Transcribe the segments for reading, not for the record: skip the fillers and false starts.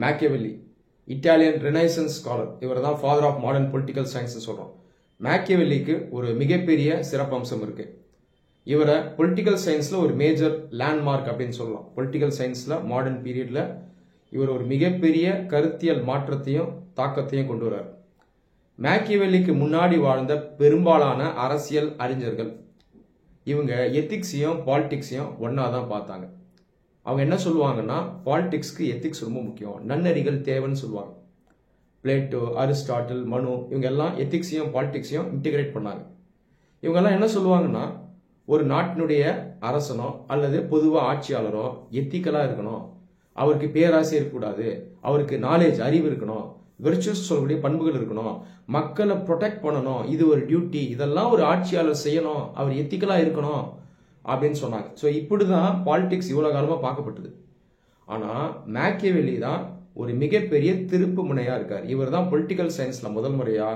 மேக்கியவெல்லி, Italian renaissance scholar. இவர் தான் father of modern political science சொல்றோம். மேக்கியவெல்லிக்கு ஒரு மிகப்பெரிய சிறப்பம்சம் இருக்கு. இவரை பொலிட்டிக்கல் சயின்ஸ்ல ஒரு மேஜர் லேண்ட்மார்க் அப்படின்னு சொல்லலாம். பொலிட்டிக்கல் சயின்ஸ்ல மாடர்ன் பீரியட்ல இவர் ஒரு மிகப்பெரிய கருத்தியல் மாற்றத்தையும் தாக்கத்தையும் கொண்டு வர்றார். மேக்கியவெல்லிக்கு முன்னாடி வாழ்ந்த பெரும்பாலான அரசியல் அறிஞர்கள் இவங்க எத்திக்ஸையும் பாலிடிக்ஸையும் ஒன்னா தான் பார்த்தாங்க. அவங்க என்ன சொல்லுவாங்கன்னா, பாலிடிக்ஸ்க்கு எத்திக்ஸ் ரொம்ப முக்கியம், நன்னறிகள் தேவைன்னு சொல்லுவாங்க. பிளேட்டோ, அரிஸ்டாட்டில், மனு இவங்க எல்லாம் எத்திக்ஸையும் பாலிடிக்ஸையும் இன்டிகிரேட் பண்ணாங்க. இவங்கெல்லாம் என்ன சொல்லுவாங்கன்னா, ஒரு நாட்டினுடைய அரசனோ அல்லது பொதுவாக ஆட்சியாளரோ எத்திக்கலா இருக்கணும், அவருக்கு பேராசை இருக்கக்கூடாது, அவருக்கு நாலேஜ் அறிவு இருக்கணும், வெர்ச்சுவஸ் சொல்லக்கூடிய பண்புகள் இருக்கணும், மக்களை ப்ரொடெக்ட் பண்ணணும், இது ஒரு டியூட்டி, இதெல்லாம் ஒரு ஆட்சியாளர் செய்யணும், அவர் எத்திக்கலா இருக்கணும் அப்படின்னு சொன்னாங்க. ஸோ இப்படிதான் பாலிடிக்ஸ் இவ்வளவு காலமா பார்க்கப்பட்டது. ஆனா மேக்கியவெல்லி தான் ஒரு மிகப்பெரிய திருப்பு முனையா இருக்கார். இவர் தான் பொலிட்டிக்கல் சயின்ஸ்ல முதல் முறையா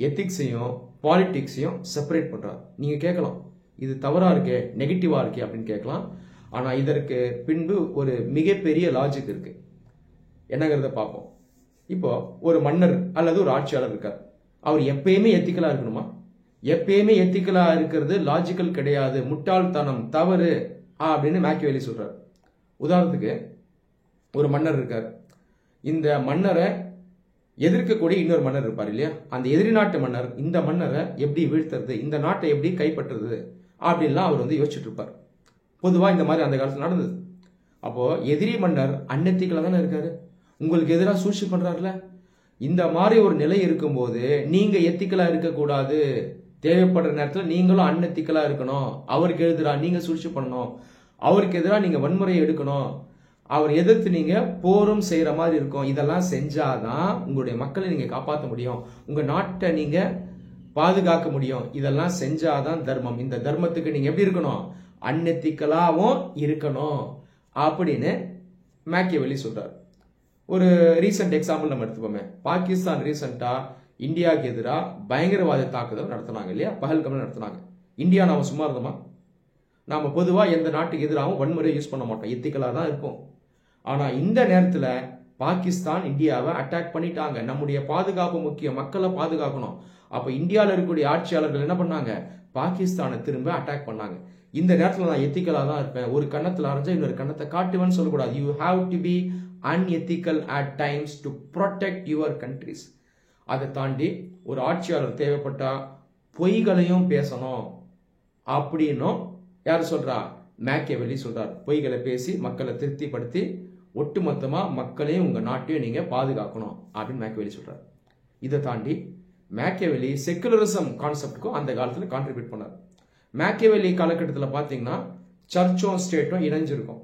எத்திக்ஸையும் பாலிடிக்ஸையும் செப்பரேட் பண்றார். நீங்க கேட்கலாம், இது தவறா இருக்கே, நெகட்டிவா இருக்கே அப்படின்னு கேட்கலாம். ஆனா இதற்கு பின்பு ஒரு மிகப்பெரிய லாஜிக் இருக்கு. என்னங்கிறத பார்ப்போம். இப்போ ஒரு மன்னர் அல்லது ஒரு ஆட்சியாளர் இருக்கார். அவர் எப்பயுமே எத்திக்கலா இருக்கணுமா? எப்பயுமே எத்திக்கலா இருக்கிறது லாஜிக்கல் கிடையாது, முட்டாள்தனம், தவறு அப்படின்னு மேக்கியவெல்லி சொல்றார். உதாரணத்துக்கு ஒரு மன்னர் இருக்கார். இந்த மன்னரை எதிர்க்கக்கூடிய இன்னொரு மன்னர் இருப்பார் இல்லையா? அந்த எதிரி நாட்டு மன்னர் இந்த மன்னரை எப்படி வீழ்த்துறது, இந்த நாட்டை எப்படி கைப்பற்றுறது அப்படின்லாம் அவர் யோசிச்சுட்டு இருப்பார். பொதுவா இந்த மாதிரி அந்த காலத்துல நடந்தது. அப்போ எதிரி மன்னர் அன்எத்திக்கலா தானே இருக்காரு, உங்களுக்கு எதிராக சூழ்ச்சி பண்றாருல. இந்த மாதிரி ஒரு நிலை இருக்கும்போது நீங்க எத்திக்கலா இருக்கக்கூடாது, தேவைப்படுற நேரத்தில் நீங்களும் அன்எத்திக்கலா இருக்கணும். அவருக்கு எதிராக நீங்க சூழ்ச்சி பண்ணணும், அவருக்கு எதிராக நீங்க வன்முறையை எடுக்கணும், அவர் எதிர்த்து நீங்க போரும் செய்யற மாதிரி இருக்கும். இதெல்லாம் செஞ்சாதான் உங்களுடைய மக்களை நீங்க காப்பாற்ற முடியும், உங்க நாட்டை நீங்க பாதுகாக்க முடியும். இதெல்லாம் செஞ்சாதான் தர்மம். இந்த தர்மத்துக்கு நீங்க எப்படி இருக்கணும், அன்எத்திக்கலாவும் இருக்கணும் அப்படின்னு மேக்கியவெல்லி சொல்றாரு. ஒரு ரீசெண்ட் எக்ஸாம்பிள் நம்ம எடுத்துப்போமே. பாகிஸ்தான் ரீசெண்டா இந்தியாவுக்கு எதிராக பயங்கரவாத தாக்குதல் நடத்தினாங்க இல்லையா? பஹல்காம்ல நடத்தினாங்க. இந்தியா நாம சும்மா இருந்தோமா? நாம பொதுவா எந்த நாட்டுக்கு எதிராகவும் வன்முறை யூஸ் பண்ண மாட்டோம், எத்திக்கலா தான் இருக்கும். ஆனா இந்த நேரத்துல பாகிஸ்தான் இந்தியாவை அட்டாக் பண்ணிட்டாங்க. நம்முடைய பாதுகாப்பு முக்கியம், மக்களை பாதுகாக்கணும். அப்ப இந்தியாவில் இருக்கக்கூடிய ஆட்சியாளர்கள் என்ன பண்ணாங்க, பாகிஸ்தானை திரும்ப அட்டாக் பண்ணாங்க. இந்த நேரத்தில் நான் எத்திக்கலா தான் இருப்பேன், ஒரு கண்ணத்தில் அரைஞ்சா இன்னொரு கண்ணத்தை காட்டுவேன்னு சொல்லக்கூடாது. You have to be unethical at times to protect your countries. அதை தாண்டி ஒரு ஆட்சியாளர் தேவைப்பட்டா பொய்களையும் பேசணும் அப்படின்னும் யார் சொல்றா, மேக்கியவெல்லி சொல்றார். பொய்களை பேசி மக்களை திருப்திப்படுத்தி ஒட்டுமொத்தமா மக்களையும் உங்க நாட்டையும் நீங்க பாதுகாக்கணும் அப்படின்னு மேக்கியவெல்லி சொல்றார். இதை தாண்டி மேக்கியவெல்லி செக்குலரிசம் கான்செப்டுக்கும் அந்த காலத்துல கான்ட்ரிபியூட் பண்ணார். மேக்கியவெல்லி காலகட்டத்தில் பார்த்தீங்கன்னா சர்ச்சும் ஸ்டேட்டும் இணைஞ்சிருக்கும்.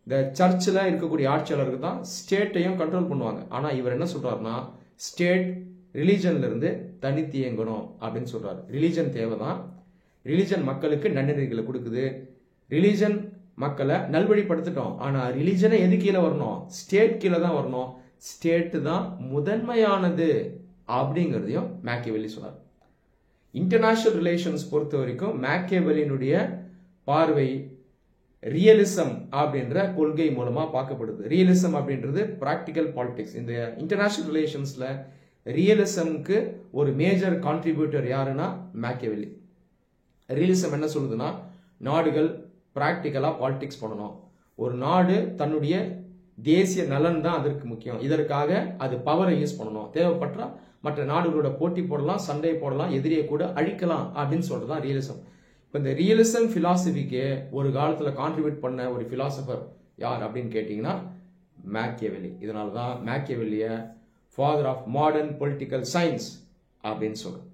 இந்த சர்ச்சில் இருக்கக்கூடிய ஆட்சியாளருக்கு தான் ஸ்டேட்டையும் கண்ட்ரோல் பண்ணுவாங்க. ஆனால் இவர் என்ன சொல்றாருன்னா, ஸ்டேட் ரிலீஜன்ல இருந்து தனித்து இயங்கணும் அப்படின்னு சொல்றாரு. ரிலீஜன் தேவைதான், ரிலீஜன் மக்களுக்கு நன்னெறிகளை கொடுக்குது, ரிலீஜன் மக்களை நல்வழிப்படுத்திட்டோம். ஆனா ரிலீஜனை எது கீழே வரணும், ஸ்டேட் கீழே தான் வரணும், ஸ்டேட் தான் முதன்மையானது அப்படிங்கிறதையும் மேக்கியவெல்லி சொன்னார். இன்டர்நேஷனல் ரிலேஷன்ஸ் பொறுத்த வரைக்கும் மேக்கியவெல்லியினுடைய பார்வை ரியலிசம் அப்படின்ற கொள்கை மூலமா பார்க்கப்படுது. ரியலிசம் அப்படின்றது பிராக்டிக்கல் பாலிடிக்ஸ். இந்த இன்டர்நேஷனல் ரிலேஷன்ஸ்ல ரியலிசம்க்கு ஒரு மேஜர் கான்ட்ரிபியூட்டர் யாருன்னா மேக்கியவெல்லி. ரியலிசம் என்ன சொல்லுதுன்னா, நாடுகள் பிராக்டிக்கலா பாலிடிக்ஸ் பண்ணணும், ஒரு நாடு தன்னுடைய தேசிய நலன் தான் அதற்கு முக்கியம், இதற்காக அது பவரை யூஸ் பண்ணணும், தேவைப்பட்டா மற்ற நாடுகளோட போட்டி போடலாம், சண்டை போடலாம், எதிரியை கூட அழிக்கலாம் அப்படின்னு சொல்றதுதான் ரியலிசம். இப்போ இந்த ரியலிசம் பிலாசபிக்கு ஒரு காலத்தில் கான்ட்ரிபியூட் பண்ண ஒரு பிலாசபர் யார் அப்படின்னு கேட்டிங்கன்னா மேக்கியவெல்லி. இதனால தான் மேக்கியவெல்லியை father of modern political science அப்படின்னு சொல்றோம்.